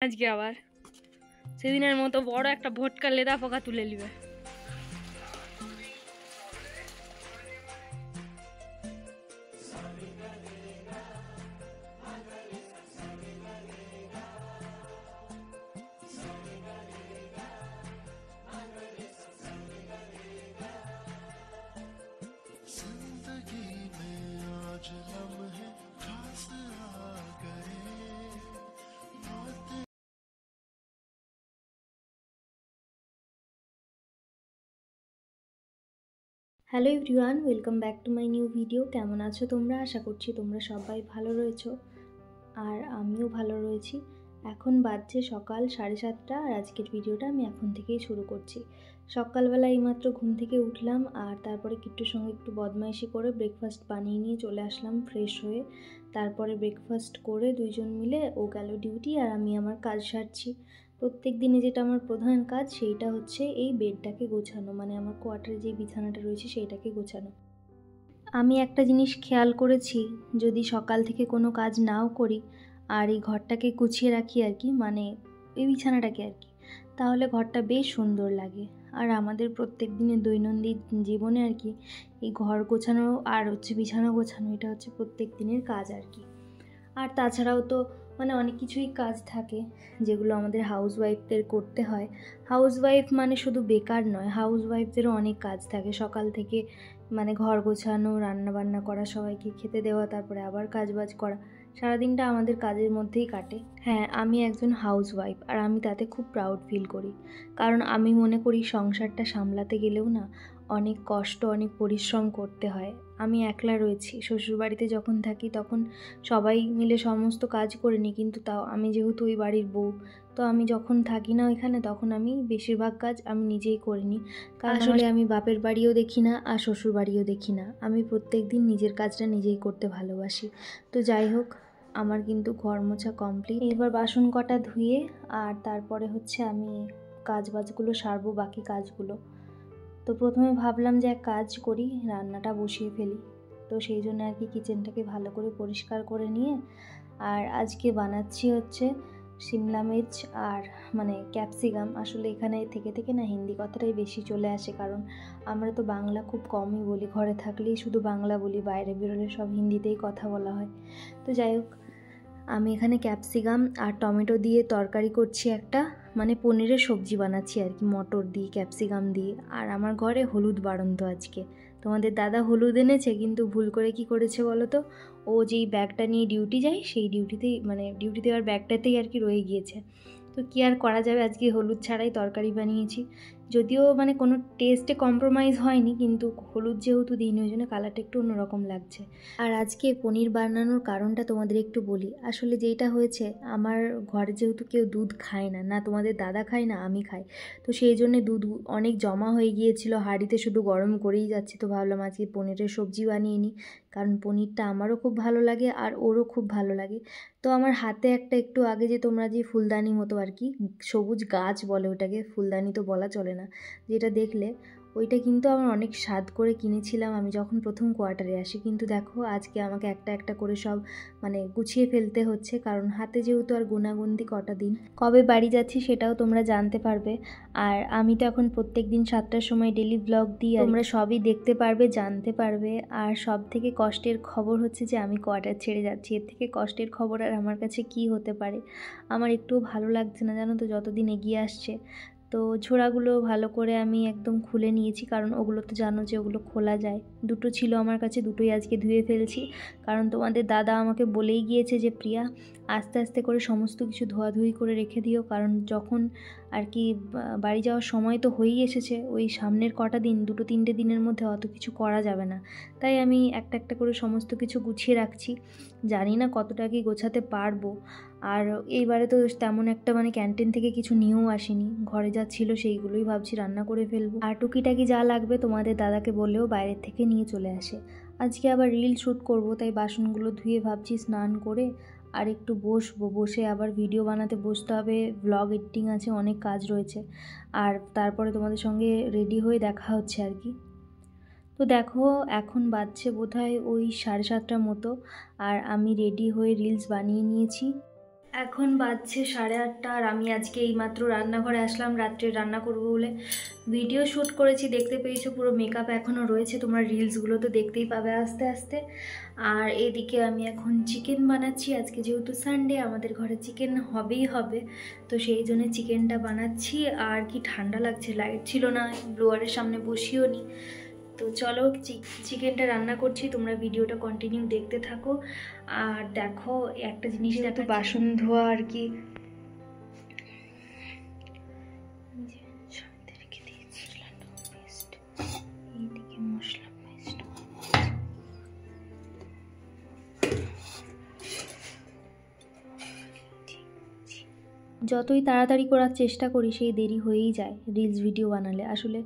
আজকে আবার সেদিনের মতো বড় একটা ভোটকা লেদা পোকা তুলে নিবে। Hello everyone, welcome back to my new video. কেমন আছো তোমরা? আশা করছি তোমরা সবাই ভালো রয়েছো, আর আমিও ভালো রয়েছি। এখন বাজছে সকাল 7:30 আর আজকের ভিডিওটা আমি এখন থেকেই শুরু করছি। সকালবেলা এইমাত্র ঘুম থেকে উঠলাম আর তারপরে কিট্টুর সঙ্গে একটু বদমাইশি করে ব্রেকফাস্ট বানিয়ে নিয়ে চলে আসলাম ফ্রেশ হয়ে। তারপরে ব্রেকফাস্ট করে দুইজন মিলে ও গেল ডিউটি আর আমি আমার কাজ সারছি। প্রত্যেক দিনে যেটা আমার প্রধান কাজ সেইটা হচ্ছে এই বেডটাকে গোছানো, মানে আমার কোয়ার্টারে যে বিছানাটা রয়েছে সেইটাকে গোছানো। আমি একটা জিনিস খেয়াল করেছি, যদি সকাল থেকে কোনো কাজ নাও করি আর এই ঘরটাকে গুছিয়ে রাখি আর কি, মানে এই বিছানাটাকে আর কি, তাহলে ঘরটা বেশ সুন্দর লাগে। আর আমাদের প্রত্যেক দিনের দৈনন্দিন জীবনে আর কি এই ঘর গোছানো আর হচ্ছে বিছানা গোছানো এটা হচ্ছে প্রত্যেক দিনের কাজ আর কি। আর তাছাড়াও তো মানে অনেক কিছুই কাজ থাকে যেগুলো আমাদের হাউসওয়াইফদের করতে হয়। হাউসওয়াইফ মানে শুধু বেকার নয়, হাউসওয়াইফদেরও অনেক কাজ থাকে। সকাল থেকে মানে ঘর গোছানো, রান্নাবান্না করা, সবাইকে খেতে দেওয়া, তারপরে আবার কাজবাজ করা, সারাদিনটা আমাদের কাজের মধ্যেই কাটে। হ্যাঁ, আমি একজন হাউসওয়াইফ আর আমি তাতে খুব প্রাউড ফিল করি, কারণ আমি মনে করি সংসারটা সামলাতে গেলেও না অনেক কষ্ট, অনেক পরিশ্রম করতে হয়। আমি একলা রয়েছি, শ্বশুরবাড়িতে যখন থাকি তখন সবাই মিলে সমস্ত কাজ করে নিই, কিন্তু তাও আমি যেহেতু ওই বাড়ির বউ, তো আমি যখন থাকি না ওইখানে তখন আমি বেশিরভাগ কাজ আমি নিজেই করে নিই। কারণ আসলে আমি বাপের বাড়িও দেখি না আর শ্বশুর বাড়িও দেখি না, আমি প্রত্যেক দিন নিজের কাজটা নিজেই করতে ভালোবাসি। তো যাই হোক, আমার কিন্তু ঘর মোছা কমপ্লিট। এবার বাসন কটা ধুয়ে আর তারপরে হচ্ছে আমি কাজবাজগুলো সারবো, বাকি কাজগুলো। তো প্রথমে ভাবলাম যে এক কাজ করি, রান্নাটা বসিয়ে ফেলি। তো সেই জন্য আর কি কিচেনটাকে ভালো করে পরিষ্কার করে নিয়ে, আর আজকে বানাচ্ছি হচ্ছে শিমলা মির্চ আর মানে ক্যাপসিকাম। আসলে এখানে থেকে থেকে না হিন্দি কথাটাই বেশি চলে আসে, কারণ আমরা তো বাংলা খুব কমই বলি, ঘরে থাকলেই শুধু বাংলা বলি, বাইরে বেরোলে সব হিন্দিতেই কথা বলা হয়। তো যাই হোক, আমি এখানে ক্যাপসিকাম আর টমেটো দিয়ে তরকারি করছি একটা, মানে পনিরের সবজি বানাচ্ছি আর কি, মটর দিয়ে ক্যাপসিকাম দিয়ে। আর আমার ঘরে হলুদ বাড়ন্ত আজকে। তোমাদের দাদা হলুদ এনেছে, কিন্তু ভুল করে কি করেছে বলো তো, ও যেই ব্যাগটা নিয়ে ডিউটি যায় সেই ডিউটিতেই মানে ডিউটি দেওয়ার ব্যাগটাতেই আর কি রয়ে গিয়েছে। তো কী আর করা যাবে, আজকে হলুদ ছাড়াই তরকারি বানিয়েছি। যদিও মানে কোনো টেস্টে কম্প্রোমাইজ হয়নি, কিন্তু হলুদ যেহেতু দিইনি ওই জন্য কালারটা একটু অন্যরকম লাগছে। আর আজকে পনির বানানোর কারণটা তোমাদের একটু বলি। আসলে যেটা হয়েছে, আমার ঘরে যেহেতু কেউ দুধ খায় না, না তোমাদের দাদা খায় না আমি খাই, তো সেই জন্যে দুধ অনেক জমা হয়ে গিয়েছিল হাঁড়িতে, শুধু গরম করেই যাচ্ছে। তো ভাবলাম আজকে পনিরের সবজি বানিয়ে নিই, কারণ পনিরটা আমারও খুব ভালো লাগে আর ওরও খুব ভালো লাগে। তো আমার হাতে একটা একটু আগে যে তোমরা যে ফুলদানি মতো আর কি, সবুজ গাছ বলে ওটাকে, ফুলদানি তো বলা চলে না, যেটা দেখলে ওইটা কিন্তু আমার অনেক স্বাদ করে কিনেছিলাম আমি যখন প্রথম কোয়ার্টারে আসি। কিন্তু দেখো আজকে আমাকে একটা একটা করে সব মানে গুছিয়ে ফেলতে হচ্ছে, কারণ হাতে যেহেতু আর গুনাগুনতি কটা দিন, কবে বাড়ি যাচ্ছি সেটাও তোমরা জানতে পারবে। আর আমি তো এখন প্রত্যেক দিন 7টার সময় ডেলি ব্লগ দিই, তোমরা সবই দেখতে পারবে, জানতে পারবে। আর সব থেকে কষ্টের খবর হচ্ছে যে আমি কোয়ার্টার ছেড়ে যাচ্ছি। এর থেকে কষ্টের খবর আর আমার কাছে কি হতে পারে। আমার একটুও ভালো লাগছে না জানো তো, যতদিন এগিয়ে আসছে। তো ঝোড়াগুলো ভালো করে আমি একদম খুলে নিয়েছি, কারণ ওগুলো তো জানো যে ওগুলো খোলা যায়। দুটো ছিল আমার কাছে, দুটোই আজকে ধুয়ে ফেলছি, কারণ তোমাদের দাদা আমাকে বলেই গিয়েছে যে প্রিয়া আস্তে আস্তে করে সমস্ত কিছু ধোয়াধুয়ি করে রেখে দিও, কারণ যখন আর কি বাড়ি যাওয়ার সময় তো হয়েই এসেছে, ওই সামনের কটা দিন 2-3 দিনের মধ্যে অত কিছু করা যাবে না। তাই আমি একটা একটা করে সমস্ত কিছু গুছিয়ে রাখছি। জানি না কতটা কি গোছাতে পারবো। আর এইবারে তো তেমন একটা মানে ক্যান্টিন থেকে কিছু নিয়েও আসিনি, ঘরে যা ছিল সেইগুলোই ভাবছি রান্না করে ফেলবো। আর টুকিটাকি যা লাগবে তোমাদের দাদাকে বললেও বাইরের থেকে নিয়ে চলে আসে। আজকে আবার রিল শ্যুট করবো, তাই বাসনগুলো ধুয়ে ভাবছি স্নান করে আর একটু বসবো, বসে আবার ভিডিও বানাতে বসতে হবে, ব্লগ এডিটিং আছে, অনেক কাজ রয়েছে। আর তারপরে তোমাদের সঙ্গে রেডি হয়ে দেখা হচ্ছে আর কি। তো দেখো এখন বাজছে বোধহয় ওই 7:30টার মতো, আর আমি রেডি হয়ে রিলস বানিয়ে নিয়েছি। এখন বাজছে 8:30 আর আমি আজকে এইমাত্র রান্নাঘরে আসলাম রাত্রে রান্না করব বলে। ভিডিও শ্যুট করেছি, দেখতে পেয়েছো, পুরো মেকআপ এখনও রয়েছে, তোমরা রিলসগুলো তো দেখতেই পাবে আস্তে আস্তে। আর এদিকে আমি এখন চিকেন বানাচ্ছি। আজকে যেহেতু সানডে, আমাদের ঘরে চিকেন হবেই হবে, তো সেই জন্য চিকেনটা বানাচ্ছি। আর কি ঠান্ডা লাগছে, লাইট ছিল না, ব্লোয়ারের সামনে বসিও নি। তো চলো চিকেনটা রান্না করছি, তোমরা ভিডিওটা কন্টিনিউ দেখতে থাকো। আর দেখো একটা জিনিস দেখো, বাসন ধোয়া আর কি মশলা পেস্ট। যতই তাড়াতাড়ি করার চেষ্টা করি সেই দেরি হয়েই যায় রিলস ভিডিও বানালে। আসলে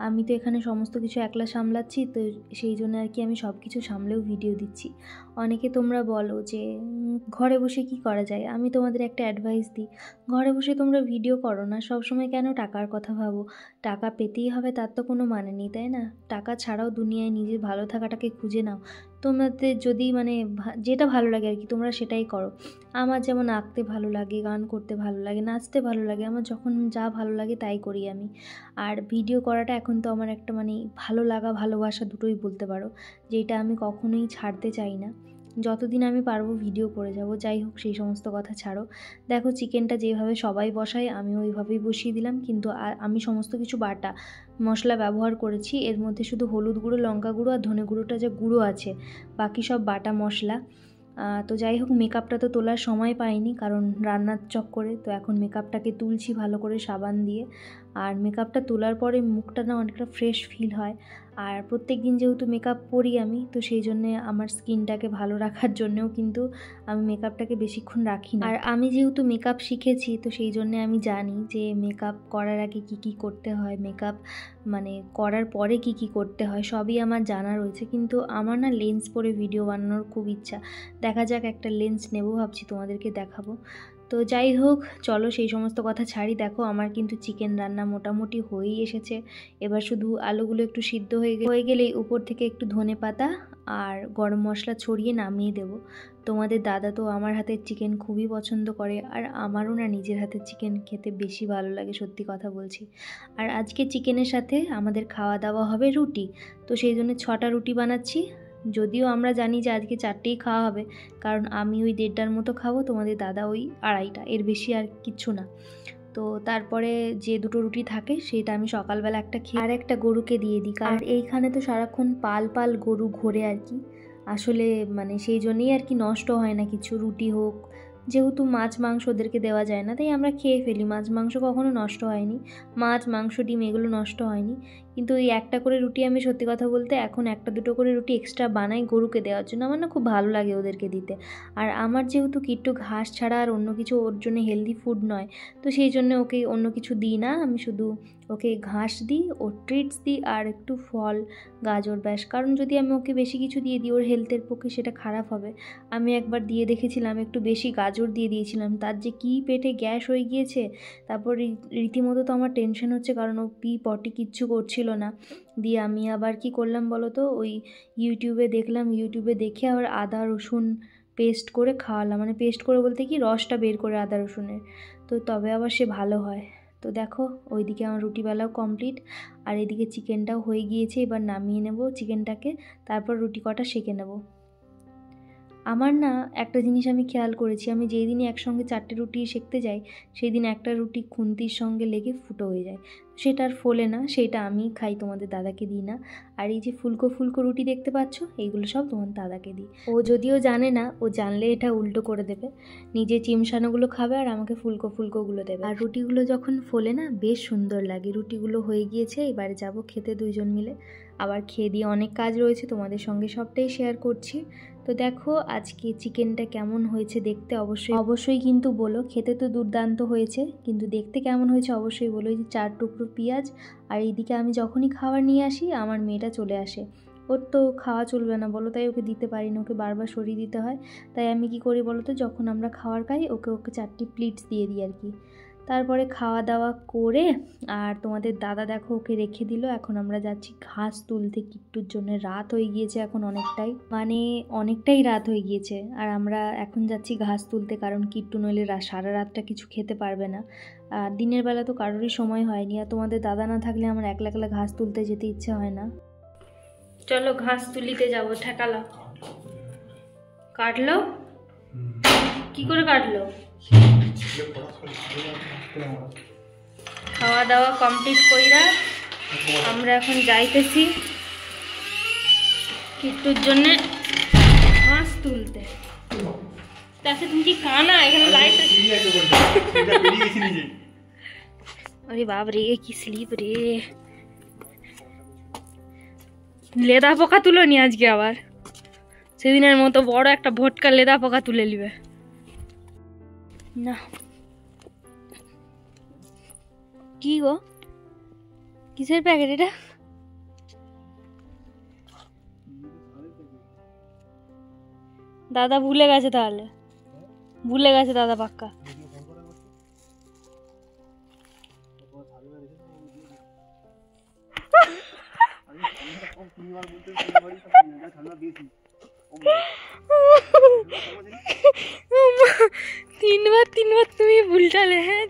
আমি তো এখানে সমস্ত কিছু একলা সামলাচ্ছি, তো সেই জন্য আর কি আমি সব কিছু সামলেও ভিডিও দিচ্ছি। অনেকে তোমরা বলো যে ঘরে বসে কি করা যায়, আমি তোমাদের একটা অ্যাডভাইস দিই, ঘরে বসে তোমরা ভিডিও করো না, সবসময় কেন টাকার কথা ভাবো? টাকা পেতেই হবে তার তো কোনো মানে নেই, তাই না? টাকা ছাড়াও দুনিয়ায় নিজের ভালো থাকাটাকে খুঁজে নাও। তোমাদের যদি মানে যেটা ভালো লাগে আর কি তোমরা সেটাই করো। আমার যেমন আঁকতে ভালো লাগে, গান করতে ভালো লাগে, নাচতে ভালো লাগে, আমার যখন যা ভালো লাগে তাই করি আমি। আর ভিডিও করাটা এখন তো আমার একটা মানে ভালো লাগা, ভালোবাসা দুটোই বলতে পারো, যেটা আমি কখনোই ছাড়তে চাই না। যতদিন আমি পারবো ভিডিও করে যাব। যাই হোক, সেই সমস্ত কথা ছাড়ো। দেখো চিকেনটা যেভাবে সবাই বসায় আমি ওইভাবেই বসিয়ে দিলাম, কিন্তু আমি সমস্ত কিছু বাটা মশলা ব্যবহার করেছি। এর মধ্যে শুধু হলুদ গুঁড়ো, লঙ্কা গুঁড়ো আর ধনে গুঁড়োটা যে গুঁড়ো আছে, বাকি সব বাটা মশলা। তো যাই হোক, মেকআপটা তো তোলার সময় পাইনি কারণ রান্নার চক্করে, তো এখন মেকআপটাকে তুলছি ভালো করে সাবান দিয়ে। আর মেকআপটা তোলার পরে মুখটা না অনেকটা ফ্রেশ ফিল হয়। আর প্রত্যেক দিন যেহেতু মেকআপ করি আমি, তো সেই জন্যে আমার স্কিনটাকে ভালো রাখার জন্যেও কিন্তু আমি মেকআপটাকে বেশিক্ষণ রাখি না। আর আমি যেহেতু মেকআপ শিখেছি, তো সেই জন্যে আমি জানি যে মেকআপ করার আগে কী কী করতে হয়, মেকআপ মানে করার পরে কী কী করতে হয়, সবই আমার জানা রয়েছে। কিন্তু আমার না লেন্স পরে ভিডিও বানানোর খুব ইচ্ছা। দেখা যাক, একটা লেন্স নেব ভাবছি, তোমাদেরকে দেখাবো। তো যাই হোক, চলো সেই সমস্ত কথা ছাড়ি। দেখো আমার কিন্তু চিকেন রান্না মোটামুটি হয়েই এসেছে। এবার শুধু আলুগুলো একটু সিদ্ধ হয়ে গেলেই উপর থেকে একটু ধনেপাতা আর গরম মশলা ছড়িয়ে নামিয়ে দেব। তোমাদের দাদা তো আমার হাতের চিকেন খুবই পছন্দ করে, আর আমারও না নিজের হাতের চিকেন খেতে বেশি ভালো লাগে, সত্যি কথা বলছি। আর আজকে চিকেনের সাথে আমাদের খাওয়া দাওয়া হবে রুটি, তো সেই জন্য 6টা রুটি বানাচ্ছি। যদিও আমরা জানি যে আজকে 4টেই খাওয়া হবে, কারণ আমি ওই 1:30টার মতো খাবো, তোমাদের দাদা ওই 2:30টা, এর বেশি আর কিচ্ছু না। তো তারপরে যে 2টো রুটি থাকে সেটা আমি সকালবেলা একটা খেয়ে আর একটা গরুকে দিয়ে দিই, কারণ এইখানে তো সারাক্ষণ পাল পাল গরু ঘোরে আর কি। আসলে মানে সেই জন্যই আর কি নষ্ট হয় না কিছু, রুটি হোক, যেহেতু মাছ মাংস ওদেরকে দেওয়া যায় না তাই আমরা খেয়ে ফেলি। মাছ মাংস কখনো নষ্ট হয়নি, মাছ মাংস ডিম এগুলো নষ্ট হয়নি। কিন্তু এই একটা করে রুটি আমি সত্যি কথা বলতে এখন 1-2টো করে রুটি এক্সট্রা বানাই গরুকে দেওয়ার জন্য, আমার না খুব ভালো লাগে ওদেরকে দিতে। আর আমার যেহেতু কিট্টু ঘাস ছাড়া আর অন্য কিছু ওর জন্য হেলদি ফুড নয়, তো সেই জন্য ওকে অন্য কিছু দিই না, আমি শুধু ওকে ঘাস দিই, ওর ট্রিটস দিই আর একটু ফল, গাজর, ব্যাস। কারণ যদি আমি ওকে বেশি কিছু দিয়ে দিই ওর হেলথের পক্ষে সেটা খারাপ হবে। আমি একবার দিয়ে দেখেছিলাম, একটু বেশি গাজর দিয়ে দিয়েছিলাম, তার যে কী পেটে গ্যাস হয়ে গিয়েছে। তারপর রীতিমতো তো আমার টেনশন হচ্ছে, কারণ ও পটি কিচ্ছু করছিল না। দিয়ে আমি আবার কি করলাম বলো তো, ওই ইউটিউবে দেখলাম, ইউটিউবে দেখে আবার আদা রসুন পেস্ট করে খাওয়ালাম, মানে পেস্ট করে বলতে কি রসটা বের করে আদা রসুনের, তো তবে আবার সে ভালো হয়। তো দেখো ওইদিকে আমার রুটিবেলাও কমপ্লিট, আর এদিকে চিকেনটাও হয়ে গিয়েছে। এবার নামিয়ে নেব চিকেনটাকে, তারপর রুটি কটা সেঁকে নেব। আমার না একটা জিনিস আমি খেয়াল করেছি, আমি যেই দিনই একসঙ্গে 4টে রুটি সেঁকতে যাই সেই দিন একটা রুটি খুন্তির সঙ্গে লেগে ফুটো হয়ে যায়, সেটা আর ফোলে না, সেটা আমি খাই, তোমাদের দাদাকে দিই না। আর এই যে ফুলকো ফুলকো রুটি দেখতে পাচ্ছ, এইগুলো সব তোমার দাদাকে দিই। ও যদিও জানে না, ও জানলে এটা উল্টো করে দেবে, নিজে চিমসানোগুলো খাবে আর আমাকে ফুলকো ফুলকোগুলো দেবে। আর রুটিগুলো যখন ফোলে না বেশ সুন্দর লাগে। রুটিগুলো হয়ে গিয়েছে, এবারে যাব খেতে দুইজন মিলে। আবার খেয়ে দিয়ে অনেক কাজ রয়েছে, তোমাদের সঙ্গে সবটাই শেয়ার করছি। তো দেখো আজকে চিকেনটা কেমন হয়েছে দেখতে অবশ্যই কিন্তু বলো। খেতে তো দুর্দান্ত হয়েছে, কিন্তু দেখতে কেমন হয়েছে অবশ্যই বলো। এই যে 4 টুকরো পেঁয়াজ, আর এইদিকে আমি যখনই খাবার নিয়ে আসি আমার মেয়েটা চলে আসে, ওর তো খাওয়া চলবে না বলো, তাই ওকে দিতে পারি না, ওকে বারবার সরিয়ে দিতে হয়। তাই আমি কি করি বলো তো, যখন আমরা খাওয়ার খাই ওকে 4টি প্লেটস দিয়ে দিই আর কি। তারপরে খাওয়া দাওয়া করে আর তোমাদের দাদা দেখো ওকে রেখে দিল। এখন আমরা যাচ্ছি ঘাস তুলতে কিট্টুর জন্য। রাত হয়ে গিয়েছে এখন অনেকটাই রাত হয়ে গিয়েছে। আর আমরা এখন যাচ্ছি ঘাস তুলতে, কারণ কিট্টু নইলে সারা রাতটা কিছু খেতে পারবে না। আর দিনের বেলা তো কারোরই সময় হয়নি, আর তোমাদের দাদা না থাকলে আমার একলা একলা ঘাস তুলতে যেতে ইচ্ছে হয় না। চলো ঘাস তুলিতে যাবো। ঠেকালো, কাটলো, কি করে কাটলো? খাওয়া দাওয়া কমপ্লিট কইরা আমরা এখন যাইতেছি কিট্টুর জন্য ঘাস তুলতে। তাতে তুমি কি কানা? এখানে লাইট আরে বাপ রে, কি স্লিপ রে। লেদা পোকা তুলো নি আজকে আবার? সেদিনের মতো বড় একটা ভটকা লেদা পোকা তুলে নিবে না? কি গো, কিসের প্যাকেট এটা? দাদা ভুলে গেছে, তাহলে ভুলে গেছে দাদা পাক্কা। তিনবার তুমি ভুলটালে। হ্যাঁ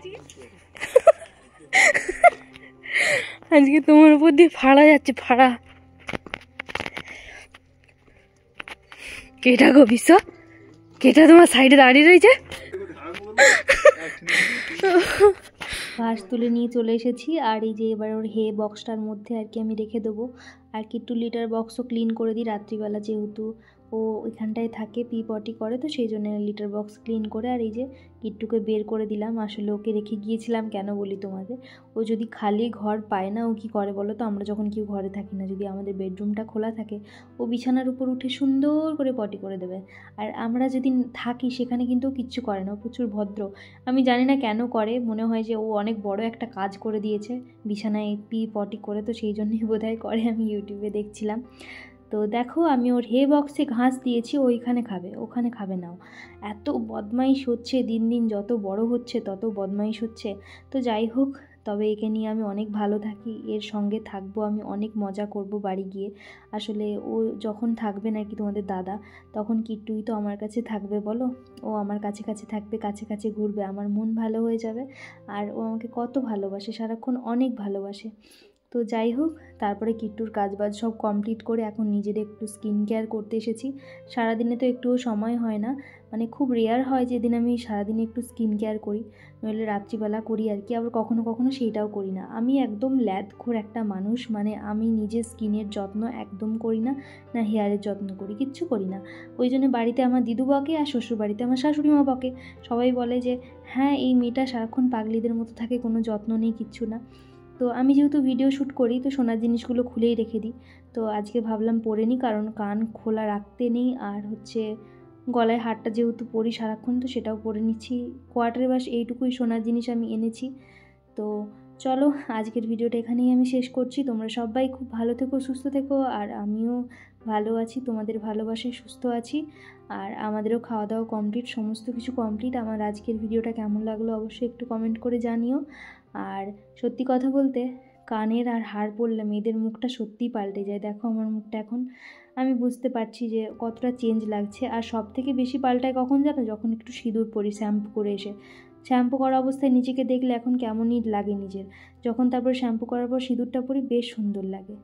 আজকে তোমার উপর দিয়ে ফাড়া যাচ্ছে, ফাড়া। কেটা গো বিশ্ব, কেটা তোমার সাইডে দাঁড়িয়ে রয়েছে? ঘাস তুলে নিয়ে চলে এসেছি। আর এই যে এবার ওর হে বক্সটার মধ্যে আর কি আমি রেখে দেবো। আর কিট্টু লিটার বক্সও ক্লিন করে দিই রাত্রিবেলা, যেহেতু ও ওইখানটায় থাকে, পি পটি করে, তো সেই জন্য লিটার বক্স ক্লিন করে। আর এই যে কিট্টুকে বের করে দিলাম। আসলে ওকে রেখে গিয়েছিলাম, কেন বলি তোমাদের, ও যদি খালি ঘর পায় না ও কি করে বলো তো? আমরা যখন কেউ ঘরে থাকি না, যদি আমাদের বেডরুমটা খোলা থাকে, ও বিছানার উপর উঠে সুন্দর করে পটি করে দেবে। আর আমরা যদি থাকি সেখানে কিন্তু ও কিচ্ছু করে না, ও প্রচুর ভদ্র। আমি জানি না কেন করে, মনে হয় যে ও অনেক বড় একটা কাজ করে দিয়েছে বিছানায় পি পটি করে, তো সেই জন্যই বোধহয় করে। আমি ইউটিউবে দেখছিলাম। তো দেখো আমি ওর হে বক্সে ঘাস দিয়েছি, ওইখানে খাবে, ওখানে খাবে না। এত বদমাইশ হচ্ছে, দিন দিন যত বড় হচ্ছে তত বদমাইশ হচ্ছে। তো যাই হোক, তবে একে নিয়ে আমি অনেক ভালো থাকি, এর সঙ্গে থাকবো, আমি অনেক মজা করব বাড়ি গিয়ে। আসলে ও যখন থাকবে না কি তোমাদের দাদা, তখন কিট্টুই তো আমার কাছে থাকবে বলো। ও আমার কাছে কাছে থাকবে, কাছে কাছে ঘুরবে, আমার মন ভালো হয়ে যাবে। আর ও আমাকে কত ভালোবাসে, সারাক্ষণ অনেক ভালোবাসে। তো যাই হোক, তারপরে কিট্টুর কাজবাজ সব কমপ্লিট করে এখন নিজের একটু স্কিন কেয়ার করতে এসেছি। সারাদিনে তো একটুও সময় হয় না, মানে খুব রেয়ার হয় যেদিন আমি সারাদিনে একটু স্কিন কেয়ার করি, নইলে রাত্রিবেলা করি আর কি। আবার কখনো কখনো সেইটাও করি না। আমি একদম ল্যাদখোর একটা মানুষ, মানে আমি নিজের স্কিনের যত্ন একদম করি না, না হেয়ারের যত্ন করি, কিচ্ছু করি না। ওই জন্য বাড়িতে আমার দিদু বকে, আর শ্বশুর বাড়িতে আমার শাশুড়ি মা বকে। সবাই বলে যে হ্যাঁ এই মেয়েটা সারাক্ষণ পাগলিদের মতো থাকে, কোনো যত্ন নেই, কিচ্ছু না। তো আমি যেহেতু ভিডিও শ্যুট করি, তো সোনার জিনিসগুলো খুলেই রেখে দিই। তো আজকে ভাবলাম পরে নিই, কারণ কান খোলা রাখতে নেই। আর হচ্ছে গলায় হারটা যেহেতু পরি সারাক্ষণ, তো সেটাও পরে নিচ্ছি। কোয়ার্টারে বাস এইটুকুই সোনার জিনিস আমি এনেছি। তো চলো আজকের ভিডিওটা এখানেই আমি শেষ করছি। তোমরা সবাই খুব ভালো থেকো, সুস্থ থেকো। আর আমিও ভালো আছি, তোমাদের ভালোবাসায় সুস্থ আছি। আর আমাদেরও খাওয়া দাওয়া কমপ্লিট, সমস্ত কিছু কমপ্লিট। আমার আজকের ভিডিওটা কেমন লাগলো অবশ্যই একটু কমেন্ট করে জানিও। আর সত্যি কথা বলতে, কানের আর হার পরলে মেয়েদের মুখটা সত্যিই পাল্টে যায়। দেখো আমার মুখটা এখন, আমি বুঝতে পারছি যে কতটা চেঞ্জ লাগছে। আর সব থেকে বেশি পাল্টায় কখন জানো? যখন একটু সিঁদুর পরি শ্যাম্পু করে এসে। শ্যাম্পু করা অবস্থায় নিজেকে দেখলে এখন কেমনই লাগে নিজের, যখন তারপর শ্যাম্পু করার পর সিঁদুরটা পরি বেশ সুন্দর লাগে।